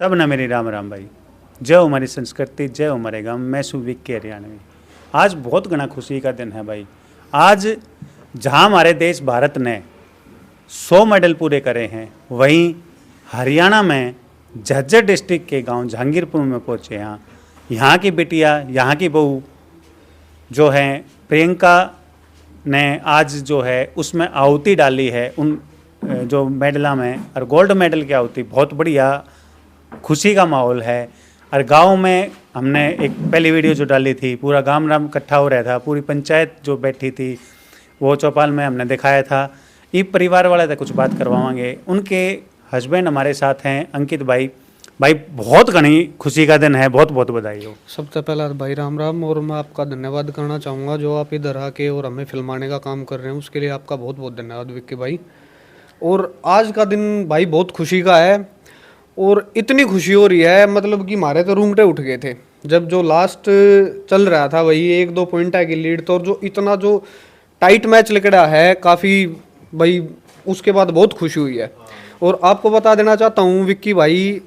सब ना मेरी राम राम भाई। जय हो हमारी संस्कृति, जय हो हमारे गांव। मैं सु विक्की हरियाणवी। आज बहुत घना खुशी का दिन है भाई। आज जहां हमारे देश भारत ने 100 मेडल पूरे करे हैं, वहीं हरियाणा में झज्जर डिस्ट्रिक्ट के गांव जहांगीरपुर में पहुंचे हैं। यहाँ की बिटिया, यहाँ की बहू जो है प्रियंका ने आज जो है उसमें आहुति डाली है उन जो मेडला में, और गोल्ड मेडल की आहुति। बहुत बढ़िया खुशी का माहौल है। और गांव में हमने एक पहली वीडियो जो डाली थी, पूरा गांव राम इकट्ठा हो रहा था, पूरी पंचायत जो बैठी थी वो चौपाल में हमने दिखाया था। ये परिवार वाले से कुछ बात करवाएंगे। उनके हस्बैंड हमारे साथ हैं, अंकित भाई। भाई बहुत घनी खुशी का दिन है, बहुत बहुत बधाई हो। सबसे पहला भाई राम राम, और मैं आपका धन्यवाद करना चाहूँगा जो आप इधर आके और हमें फिल्माने का काम कर रहे हैं, उसके लिए आपका बहुत बहुत धन्यवाद विक्की भाई। और आज का दिन भाई बहुत खुशी का है, और इतनी खुशी हो रही है मतलब कि हमारे तो रूंगटे उठ गए थे जब जो लास्ट चल रहा था, वही 1-2 पॉइंट की लीड तो, और जो इतना जो टाइट मैच लिखड़ा है काफ़ी भाई, उसके बाद बहुत खुशी हुई है। और आपको बता देना चाहता हूँ विक्की भाई,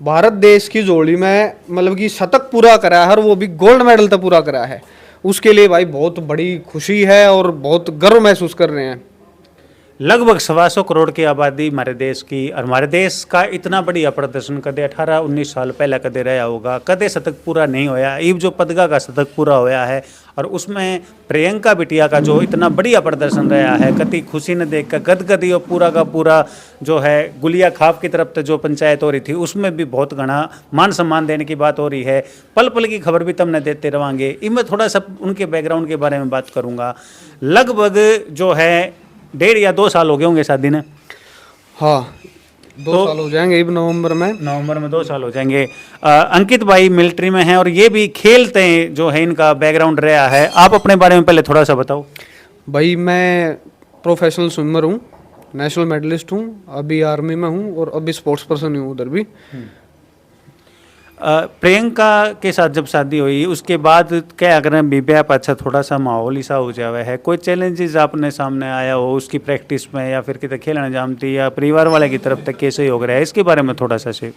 भारत देश की जोड़ी में मतलब कि शतक पूरा करा है, और वो भी गोल्ड मेडल तक पूरा करा है। उसके लिए भाई बहुत बड़ी खुशी है और बहुत गर्व महसूस कर रहे हैं। लगभग 125 करोड़ की आबादी हमारे देश की, और हमारे देश का इतना बढ़िया प्रदर्शन कदे 18-19 साल पहले कदे रहा होगा, कदे शतक पूरा नहीं होया। ईब जो पदका का शतक पूरा होया है, और उसमें प्रियंका बिटिया का जो इतना बढ़िया प्रदर्शन रहा है, कति खुशी ने देख कर गदगदी और पूरा का पूरा जो है गुलिया खाप की तरफ से जो पंचायत हो रही थी, उसमें भी बहुत घना मान सम्मान देने की बात हो रही है। पल पल की खबर भी तुमने देते रहेंगे। इनमें थोड़ा सा उनके बैकग्राउंड के बारे में बात करूँगा। लगभग जो है 1.5 या 2 साल हो गए होंगे शादी ने। हाँ, 2 साल हो जाएंगे इब नवंबर में 2 साल हो जाएंगे। अंकित भाई मिलिट्री में हैं और ये भी खेलते हैं, जो है इनका बैकग्राउंड रहा है। आप अपने बारे में पहले थोड़ा सा बताओ। भाई मैं प्रोफेशनल स्विमर हूँ, नेशनल मेडलिस्ट हूँ, अभी आर्मी में हूँ और अभी स्पोर्ट्स पर्सन हूँ उधर भी। प्रियंका के साथ जब शादी हुई उसके बाद क्या अगर विवाह अच्छा थोड़ा सा माहौल ऐसा हो जावा है, कोई चैलेंजेस आपने सामने आया हो उसकी प्रैक्टिस में, या फिर कितने खेलना जानती, या परिवार वाले की तरफ तक कैसे हो रहा है, इसके बारे में थोड़ा सा से।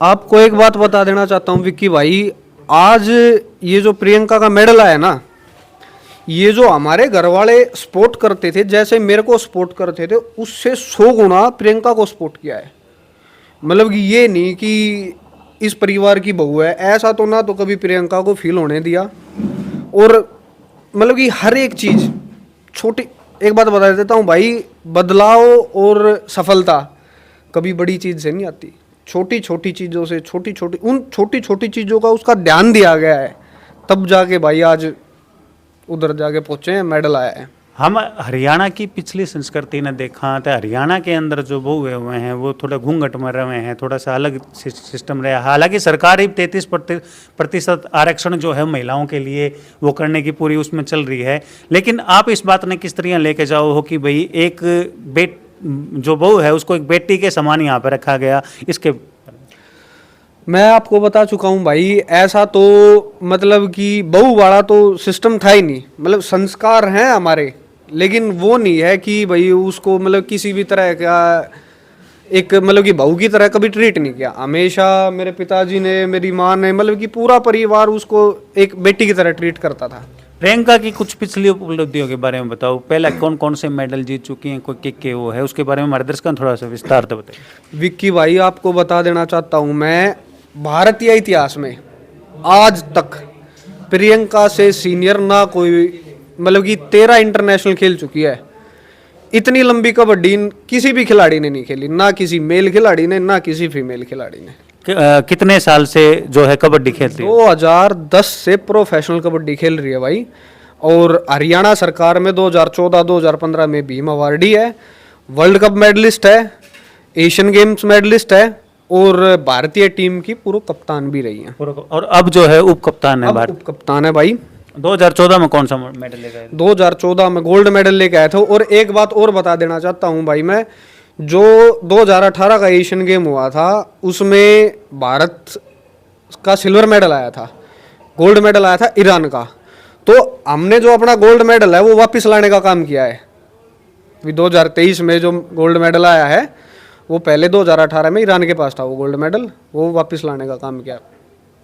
आपको एक बात बता देना चाहता हूँ विक्की भाई, आज ये जो प्रियंका का मेडल आया ना, ये जो हमारे घर वाले सपोर्ट करते थे, जैसे मेरे को सपोर्ट करते थे, उससे 100 गुना प्रियंका को सपोर्ट किया है। मतलब कि ये नहीं कि इस परिवार की बहू है, ऐसा तो ना तो कभी प्रियंका को फील होने दिया। और मतलब कि हर एक चीज़ छोटी, एक बात बता देता हूँ भाई, बदलाव और सफलता कभी बड़ी चीज़ से नहीं आती, छोटी छोटी चीज़ों से, छोटी छोटी चीज़ों का उसका ध्यान दिया गया है, तब जाके भाई आज उधर जाके पहुँचे हैं, मेडल आया है। हम हरियाणा की पिछली संस्कृति ने देखा तो हरियाणा के अंदर जो बहु हुए हैं वो थोड़ा घूंघट में रहे हैं, थोड़ा सा अलग सिस्टम रहा। हालांकि सरकारी 33% आरक्षण जो है महिलाओं के लिए वो करने की पूरी उसमें चल रही है। लेकिन आप इस बात ने किस तरह लेके जाओ हो कि भाई एक जो बहू है उसको एक बेटी के समान यहाँ पर रखा गया, इसके मैं आपको बता चुका हूँ भाई, ऐसा तो मतलब कि बहू वाला तो सिस्टम था ही नहीं। मतलब संस्कार हैं हमारे, लेकिन वो नहीं है कि भाई उसको मतलब किसी भी तरह का एक मतलब कि बहू की तरह कभी ट्रीट नहीं किया। हमेशा मेरे पिताजी ने, मेरी माँ ने, मतलब कि पूरा परिवार उसको एक बेटी की तरह ट्रीट करता था। प्रियंका की कुछ पिछली उपलब्धियों के बारे में बताओ। पहला कौन कौन से मेडल जीत चुकी हैं, कोई के वो है, उसके बारे में हमारे दर्शकों थोड़ा सा विस्तार से बताइए। विक्की भाई आपको बता देना चाहता हूँ मैं, भारतीय इतिहास में आज तक प्रियंका से सीनियर ना कोई, मतलब कि 13 इंटरनेशनल खेल चुकी है। इतनी लंबी कबड्डी किसी भी खिलाड़ी ने नहीं खेली, ना किसी मेल खिलाड़ी ने, ना किसी फीमेल खिलाड़ी ने। कितने साल से जो है कबड्डी खेलती है? 2010 से प्रोफेशनल कबड्डी खेल रही है भाई। और हरियाणा सरकार में 2014-2015 में भीम अवार्डी है, वर्ल्ड कप मेडलिस्ट है, एशियन गेम्स मेडलिस्ट है, और भारतीय टीम की पूर्व कप्तान भी रही है। और अब जो है उप कप्तान है, उप कप्तान है भाई। 2014 में कौन सा मेडल लेके आए? 2014 में गोल्ड मेडल लेके आए थे। और एक बात और बता देना चाहता हूँ भाई मैं, जो 2018 का एशियन गेम हुआ था उसमें भारत का सिल्वर मेडल आया था, गोल्ड मेडल आया था ईरान का। तो हमने जो अपना गोल्ड मेडल है वो वापस लाने का काम किया है। 2023 में जो गोल्ड मेडल आया है वो पहले 2018 में ईरान के पास था वो गोल्ड मेडल, वो वापस लाने का काम किया।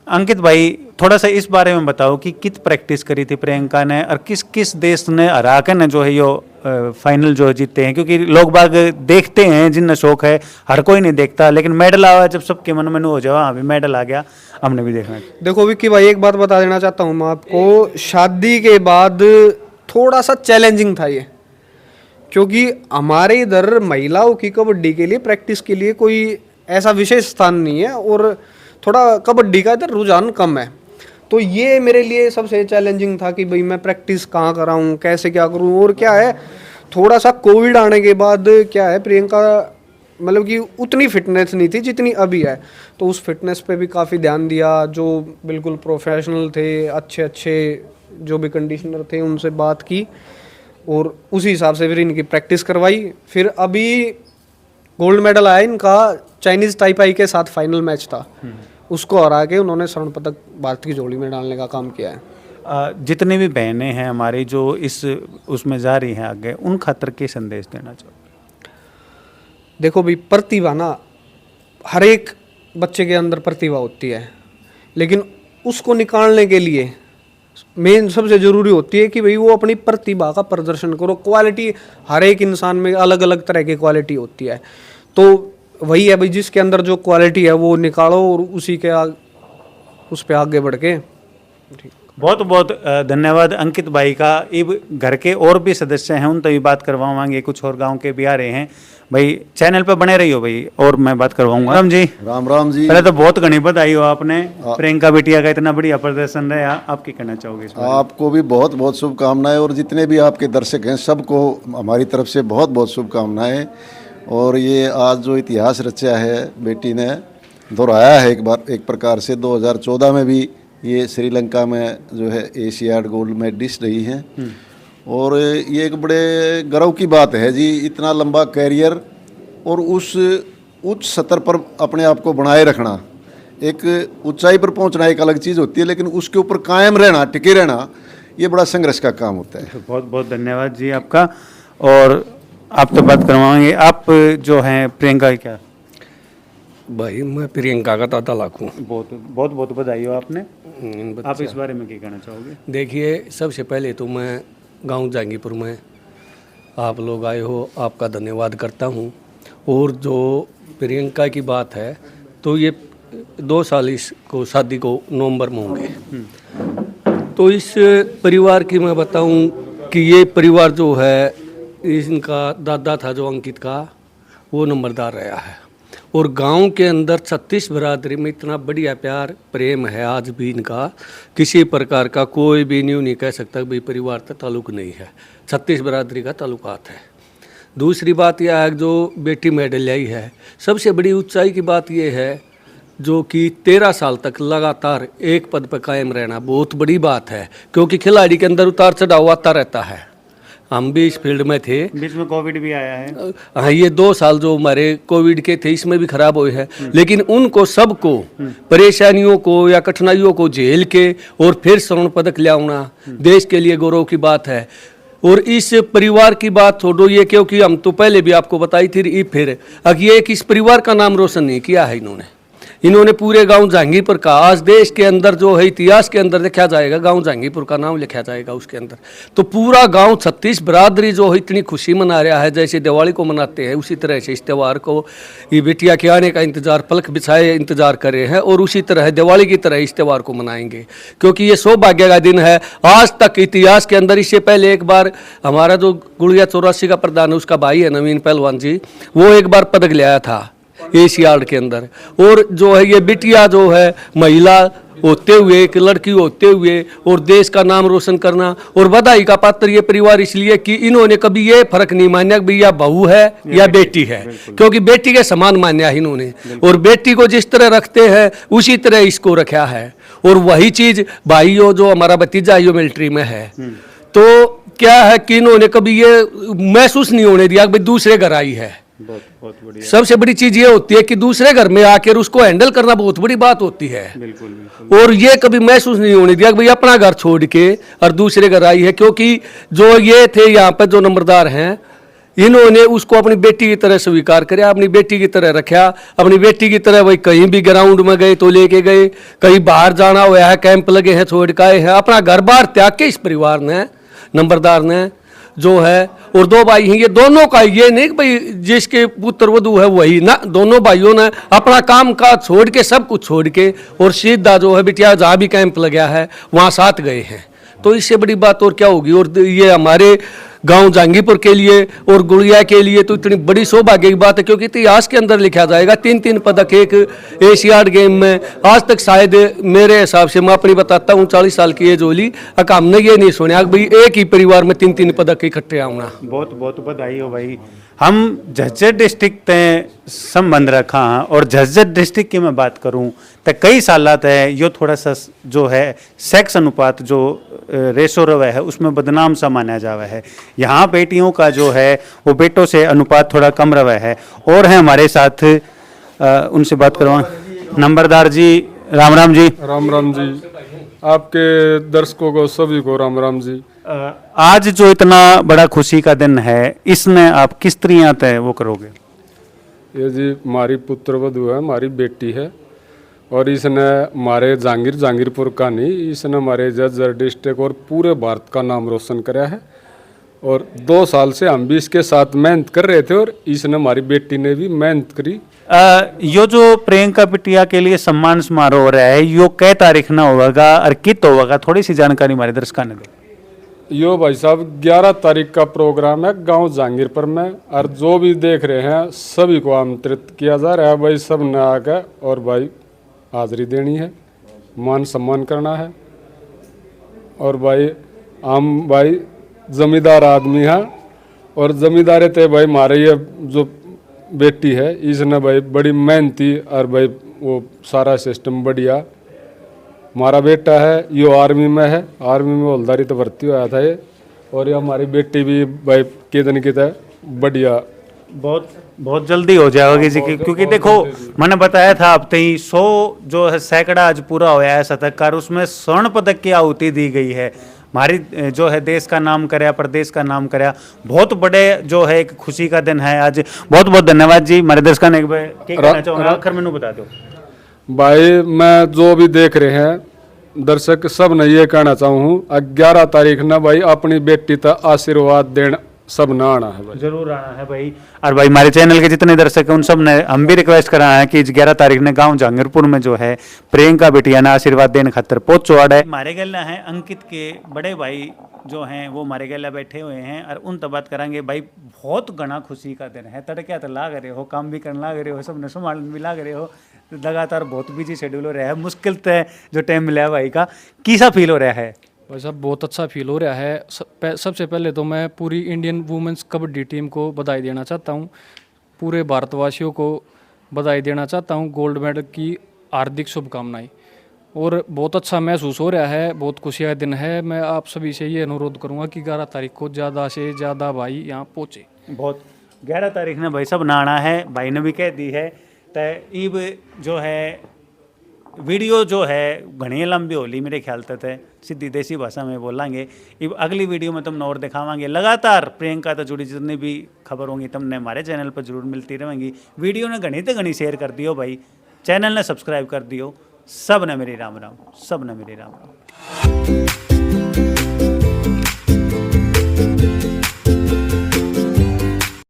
अंकित भाई थोड़ा सा इस बारे में बताओ कि कित प्रैक्टिस करी थी प्रियंका ने और किस किस देश ने हरा के न जो है यो फाइनल जो है जीते हैं, क्योंकि लोग बाग देखते हैं जिन्हें शौक है, हर कोई नहीं देखता, लेकिन मेडल आवा जब सबके मन में हो जाओ हाँ भी मेडल आ गया हमने भी देखना। देखो विक्की भाई एक बात बता देना चाहता हूँ मैं आपको, शादी के बाद थोड़ा सा चैलेंजिंग था ये, क्योंकि हमारे इधर महिलाओं की कबड्डी के लिए प्रैक्टिस के लिए कोई ऐसा विशेष स्थान नहीं है और थोड़ा कबड्डी का इधर रुझान कम है। तो ये मेरे लिए सबसे चैलेंजिंग था कि भाई मैं प्रैक्टिस कहाँ कराऊँ, कैसे क्या करूँ। और क्या है थोड़ा सा कोविड आने के बाद क्या है प्रियंका मतलब कि उतनी फिटनेस नहीं थी जितनी अभी है, तो उस फिटनेस पे भी काफ़ी ध्यान दिया। जो बिल्कुल प्रोफेशनल थे, अच्छे अच्छे जो भी कंडीशनर थे उनसे बात की और उसी हिसाब से फिर इनकी प्रैक्टिस करवाई। फिर अभी गोल्ड मेडल आया इनका चाइनीज़ ताइपाई के साथ फाइनल मैच था, उसको हरा के उन्होंने स्वर्ण पदक भारत की झोली में डालने का काम किया है। जितनी भी बहनें हैं हमारी जो इस उसमें जा रही हैं आगे, उन खातर के संदेश देना चाहोगे? देखो भाई प्रतिभा ना, हर एक बच्चे के अंदर प्रतिभा होती है, लेकिन उसको निकालने के लिए मेन सबसे ज़रूरी होती है कि भाई वो अपनी प्रतिभा का प्रदर्शन करो। क्वालिटी हर एक इंसान में अलग अलग तरह की क्वालिटी होती है, तो वही है भाई जिसके अंदर जो क्वालिटी है वो निकालो और उसी के उस पे आगे बढ़ के। बहुत बहुत धन्यवाद अंकित भाई का। इब घर के और भी सदस्य हैं उन तभी बात करवाएंगे, कुछ और गांव के भी आ रहे हैं भाई। चैनल पे बने रहियो भाई और मैं बात करवाऊंगा। राम जी, राम राम जी। पहले तो बहुत घनी बधाई हो आपने, प्रियंका बिटिया का इतना बढ़िया प्रदर्शन रहा, आप क्या कहना चाहोगे इस बारे में? आपको भी बहुत बहुत शुभकामनाएं और जितने भी आपके दर्शक हैं सबको हमारी तरफ से बहुत बहुत शुभकामनाएं। और ये आज जो इतिहास रचा है बेटी ने, दोहराया है एक बार एक प्रकार से। 2014 में भी ये श्रीलंका में जो है एशियाड गोल्ड मेडलिस्ट रही हैं और ये एक बड़े गर्व की बात है जी, इतना लंबा कैरियर और उस उच्च स्तर पर अपने आप को बनाए रखना। एक ऊंचाई पर पहुंचना एक अलग चीज़ होती है, लेकिन उसके ऊपर कायम रहना, टिके रहना, ये बड़ा संघर्ष का काम होता है। बहुत बहुत धन्यवाद जी आपका। और आप तो बात करवाएंगे, आप जो हैं प्रियंका की क्या? भाई मैं प्रियंका का ताता लाखूं। बहुत बहुत बहुत बधाई हो आपने। आप इस बारे में क्या कहना चाहोगे? देखिए सबसे पहले तो मैं गांव जहांगीरपुर में आप लोग आए हो, आपका धन्यवाद करता हूं। और जो प्रियंका की बात है तो ये 2 साल इसको शादी को नवंबर में होंगे। तो इस परिवार की मैं बताऊं कि ये परिवार जो है, इनका दादा था जो अंकित का, वो नंबरदार रहा है और गांव के अंदर 36 बरादरी में इतना बढ़िया प्यार प्रेम है आज भी इनका, किसी प्रकार का कोई भी न्यू नहीं कह सकता भाई परिवार का ताल्लुक नहीं है, 36 बरादरी का ताल्लुकात है। दूसरी बात यह है जो बेटी मेडल आई है, सबसे बड़ी ऊंचाई की बात यह है जो कि 13 साल तक लगातार एक पद पर कायम रहना बहुत बड़ी बात है, क्योंकि खिलाड़ी के अंदर उतार चढ़ाव आता रहता है। हम भी इस फील्ड में थे, बीच में कोविड भी आया है। हाँ, ये 2 साल जो हमारे कोविड के थे इसमें भी खराब हुए हैं, लेकिन उनको सबको परेशानियों को या कठिनाइयों को झेल के और फिर स्वर्ण पदक लाना देश के लिए गौरव की बात है। और इस परिवार की बात छोड़ो ये, क्योंकि हम तो पहले भी आपको बताई थी, फिर ये इस परिवार का नाम रोशन नहीं किया है इन्होंने पूरे गांव जहांगीरपुर का। आज देश के अंदर जो है इतिहास के अंदर लिखा जाएगा, गांव जहांगीरपुर का नाम लिखा जाएगा उसके अंदर। तो पूरा गांव 36 बरादरी जो है इतनी खुशी मना रहा है, जैसे दिवाली को मनाते हैं उसी तरह से इस त्यौहार को ये बिटिया के आने का इंतजार, पलक बिछाए इंतजार कर रहे हैं और उसी तरह दिवाली की तरह इस त्यौहार को मनाएंगे, क्योंकि ये सौभाग्य का दिन है। आज तक इतिहास के अंदर, इससे पहले एक बार हमारा जो गुड़िया 84 का प्रधान है उसका भाई है नवीन पहलवान जी, वो एक बार पदक लाया था एशियाड के अंदर। और जो है ये बिटिया जो है महिला होते हुए, एक लड़की होते हुए और देश का नाम रोशन करना, और बधाई का पात्र ये परिवार इसलिए कि इन्होंने कभी ये फर्क नहीं माना कि या बहू है या बेटी है, क्योंकि बेटी के समान माना है इन्होंने, और बेटी को जिस तरह रखते हैं उसी तरह इसको रखा है। और वही चीज भाइयों जो हमारा भतीजा है मिलिट्री में है, तो क्या है कि इन्होंने कभी ये महसूस नहीं होने दिया कि दूसरे घर आई है। बहुत बढ़िया। सबसे बड़ी चीज ये होती है कि दूसरे घर में आकर उसको हैंडल करना बहुत बड़ी बात होती है। बिल्कुल, बिल्कुल। और ये कभी महसूस नहीं होने दिया कि भाई अपना घर छोड़ के और दूसरे घर आई है, क्योंकि जो ये थे यहाँ पे जो नंबरदार हैं, इन्होंने उसको अपनी बेटी की तरह स्वीकार किया, अपनी बेटी की तरह रखा, अपनी बेटी की तरह वही कहीं भी ग्राउंड में गए तो लेके गए, कहीं बाहर जाना हुआ है कैंप लगे हैं छोड़ के आए हैं, अपना घर बार त्याग के इस परिवार ने नंबरदार ने जो है, और 2 भाई हैं, ये दोनों का ये नहीं कि भाई जिसके पुत्र वधू है वही ना, दोनों भाइयों ने अपना काम काज छोड़ के सब कुछ छोड़ के और सीधा जो है बिटिया जहाँ भी कैंप लगा है वहाँ साथ गए हैं। तो इससे बड़ी बात और क्या होगी। और ये हमारे गांव जहांगीरपुर के लिए और गुड़िया के लिए तो इतनी बड़ी सौभाग्य की बात है, क्योंकि इतिहास के अंदर लिखा जाएगा 3-3 पदक एक एशियाड गेम में। आज तक शायद मेरे हिसाब से, मैं अपनी बताता हूँ, 40 साल की एज होली, हमने ये नहीं सुना कि भाई एक ही परिवार में 3-3 पदक इकट्ठे आना। बहुत बहुत बधाई हो भाई। हम झज्जर डिस्ट्रिक्ट ते संबंध रखा हाँ, और झज्जर डिस्ट्रिक्ट की मैं बात करूं तो कई सालात है यो थोड़ा सा जो है सेक्स अनुपात जो रेशो रवे है उसमें बदनाम सा माना जावा है। यहाँ बेटियों का जो है वो बेटों से अनुपात थोड़ा कम रवे है। और है हमारे साथ, उनसे बात करवा, नंबरदार जी, राम राम जी। राम राम जी, आपके दर्शकों को सभी को राम राम जी। आज जो इतना बड़ा खुशी का दिन है, इसमें आप किस तरह तय वो करोगे? ये जी हमारी पुत्र वधू है, हमारी बेटी है, और इसने हमारे जहांगीरपुर का नहीं, इसने हमारे झज्जर डिस्ट्रिक्ट और पूरे भारत का नाम रोशन कराया है। और 2 साल से हम भी इसके साथ मेहनत कर रहे थे और इसने, हमारी बेटी ने भी मेहनत करी। यो जो प्रियंका बिटिया के लिए सम्मान समारोह हो रहा है, यो कै तारीख ना होगा और कित होगा, थोड़ी सी जानकारी हमारे दर्शकों ने दो। यो भाई साहब 11 तारीख का प्रोग्राम है गांव जहांगीरपुर में, और जो भी देख रहे हैं सभी को आमंत्रित किया जा रहा है भाई, सब ने आकर और भाई हाजिरी देनी है, मान सम्मान करना है। और भाई हम भाई जमींदार आदमी है, और जमींदारे थे भाई हमारे ये जो बेटी है इसने भाई बड़ी मेहनती, और भाई वो सारा सिस्टम बढ़िया। हमारा बेटा है यो आर्मी में है, आर्मी में हवलदारी तो भर्ती हुआ था ये, और ये हमारी बेटी भी भाई कितन की तरह बढ़िया, बहुत बहुत जल्दी हो जाएगी जी, क्योंकि देखो मैंने बताया था अब तक 100 जो है सैकड़ा आज पूरा होया है शतक का, उसमें स्वर्ण पदक की आहुति दी गई है। हमारी जो है देश का नाम कराया, प्रदेश का नाम कराया, बहुत बड़े जो है एक खुशी का दिन है आज। बहुत बहुत धन्यवाद जी। हमारे दर्शकों ने कहना चाहूँगा, आखिर मैंने बता दो भाई, मैं जो भी देख रहे हैं दर्शक सब ने ये कहना चाहूँ 11 तारीख ना भाई अपनी बेटी तक आशीर्वाद देना सब ना आना है भाई, जरूर आना है भाई। और भाई हमारे चैनल के जितने दर्शक हैं उन सब ने हम भी रिक्वेस्ट करा है कि 11 तारीख ने गांव जहांगीरपुर में जो है प्रियंका बिटिया ने आशीर्वाद देने खातर पहुंच चुका है। हमारे गला है अंकित के बड़े भाई जो हैं वो हमारे गला बैठे हुए हैं और उन तब बात करेंगे। भाई बहुत घना खुशी का दिन है, तड़के तो लाग रहे हो, काम भी करने लाग रहे हो, सब ने संभाल भी लाग रहे हो, लगातार बहुत बिजी शेड्यूल हो रहा है, मुश्किल तय जो टाइम मिला है भाई का, कैसा फील हो रहा है? भाई साहब बहुत अच्छा फील हो रहा है। सबसे पहले तो मैं पूरी इंडियन वुमेंस कबड्डी टीम को बधाई देना चाहता हूँ, पूरे भारतवासियों को बधाई देना चाहता हूँ, गोल्ड मेडल की हार्दिक शुभकामनाएं। और बहुत अच्छा महसूस हो रहा है, बहुत खुशी का दिन है। मैं आप सभी से ये अनुरोध करूँगा कि 11 तारीख को ज़्यादा से ज़्यादा भाई यहाँ पहुँचे। बहुत 11 तारीख ने भाई सब नाना है, भाई ने भी कह दी है। तो ईब जो है वीडियो जो है घनी लंबी होली मेरे ख्याल तक है, सीधी देसी भाषा में बोलेंगे। इब अगली वीडियो में तुमने और दिखावांगे। लगातार प्रियंका तो जुड़ी जितनी भी खबर होंगी तुमने हमारे चैनल पर जरूर मिलती रहेंगी। वीडियो ने घनी तो घनी शेयर कर दियो भाई, चैनल ने सब्सक्राइब कर दियो। सब ने मेरी राम राम, सब ने मेरी राम राम।